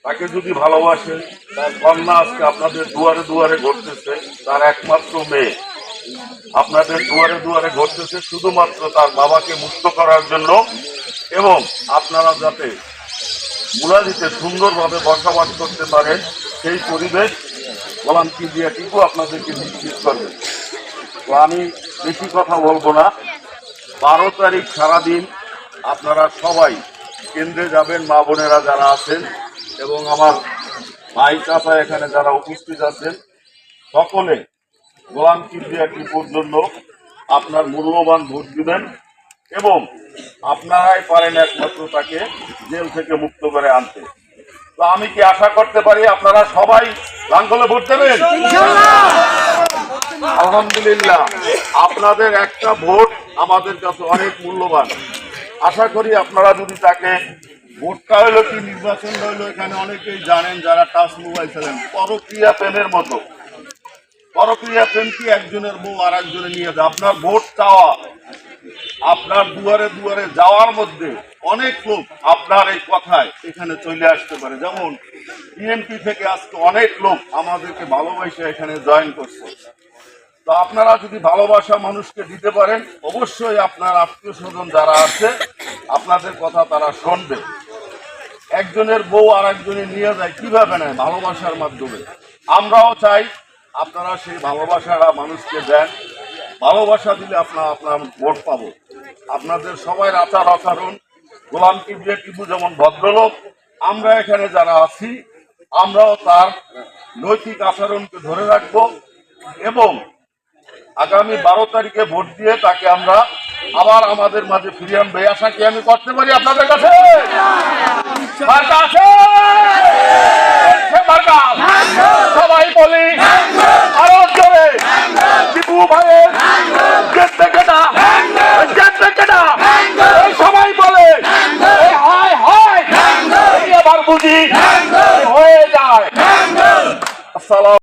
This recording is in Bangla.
তাকে যদি ভালোবাসেন, তার কন্যা আজকে আপনাদের দুয়ারে দুয়ারে ঘটতেছে, তার একমাত্র মেয়ে আপনাদের দুয়ারে দুয়ারে ঘটতেছে শুধুমাত্র তার বাবাকে মুক্ত করার জন্য, এবং আপনারা যাতে মুলাদিতে সুন্দরভাবে বসবাস করতে পারেন সেই পরিবেশ গোলাম কিবরিয়া টিপু আপনাদেরকে নিশ্চিত করবে। তো আমি বেশি কথা বলবো না। 12 তারিখ সারাদিন আপনারা সবাই কেন্দ্রে যাবেন, মা বোনেরা যারা আছেন এবং আমার ভাই চাচা এখানে যারা উপস্থিত আছেন, সকলে গোলাম কিবরিয়া টিপুর জন্য আপনার মূল্যবান ভোট দিবেন এবং আপনারাই পারেন একমাত্র তাকে জেল থেকে মুক্ত করে আনতে। তো আমি কি আশা করতে পারি আপনারা সবাই লাঙ্গলে ভোট দেবেন? আলহামদুলিল্লাহ, আপনাদের একটা ভোট আমাদের কাছে অনেক মূল্যবান। আশা করি আপনারা যদি তাকে ভোটটা হইলো কি নির্বাচন হইলো, এখানে অনেকেই জানেন যারা টাচ মোবাইল চালান, পরক্রিয়া প্রেমের মতো। পরক্রিয়া প্রেম কি একজনের বউ আর একজনে নিয়ে যায়? আপনার ভোট চাওয়া, আপনার দুয়ারে দুয়ারে যাওয়ার মধ্যে অনেক লোক আপনার এই কথায় এখানে চলে আসতে পারে। যেমন বিএনপি থেকে আজকে অনেক লোক আমাদেরকে ভালোবাসে এখানে জয়েন করছে। তো আপনারা যদি ভালোবাসা মানুষকে দিতে পারেন, অবশ্যই আপনার আত্মীয় স্বজন যারা আছে আপনাদের কথা তারা শুনবে। একজনের বউ আর একজনে নিয়ে যায় কিভাবে নেয়? ভালোবাসার মাধ্যমে। আমরাও চাই আপনারা সেই ভালোবাসাটা মানুষকে দেন। ভালোবাসা দিলে আপনার ভোট পাবো। আপনাদের সবাই আচার আচরণ, গোলাম কিবরিয়া টিপু যেমন ভদ্রলোক, আমরা এখানে যারা আছি আমরাও তার নৈতিক আচরণকে ধরে রাখবো এবং আগামী 12 তারিখে ভোট দিয়ে তাকে আমরা আবার আমাদের মাঝে ফিরিয়ে আনবে। আশা কি আমি করতে পারি আপনাদের কাছে? সবাই বলি আরো জোরে, টিপু ভাইয়ের সবাই বলে হায় হায়, এবার বুঝি হয়ে যায়। আসসালাম।